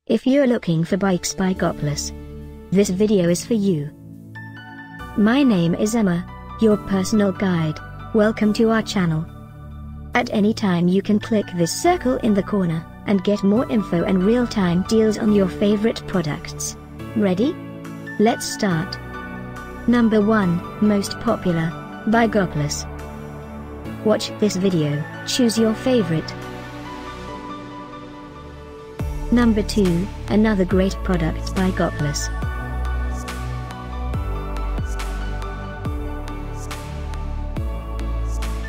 If you're looking for bikes by Goplus, this video is for you. My name is Emma, your personal guide. Welcome to our channel. At any time you can click this circle in the corner, and get more info and real-time deals on your favorite products. Ready? Let's start. Number 1, Most Popular, by Goplus. Watch this video, choose your favorite. Number 2, another great product by Goplus.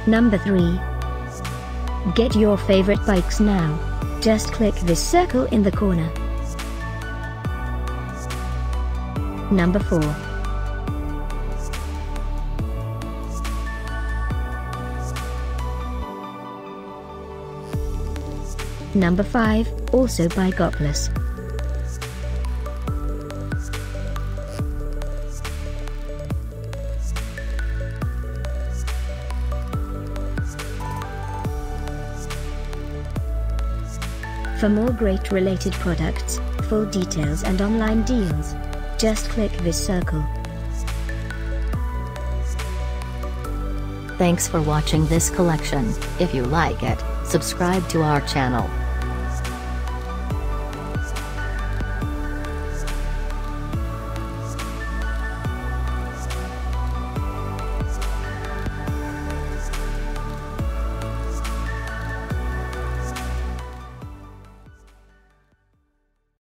Number 3. Get your favorite bikes now. Just click this circle in the corner. Number 4. Number 5, also by Goplus. For more great related products, full details and online deals, just click this circle. Thanks for watching this collection. If you like it, subscribe to our channel.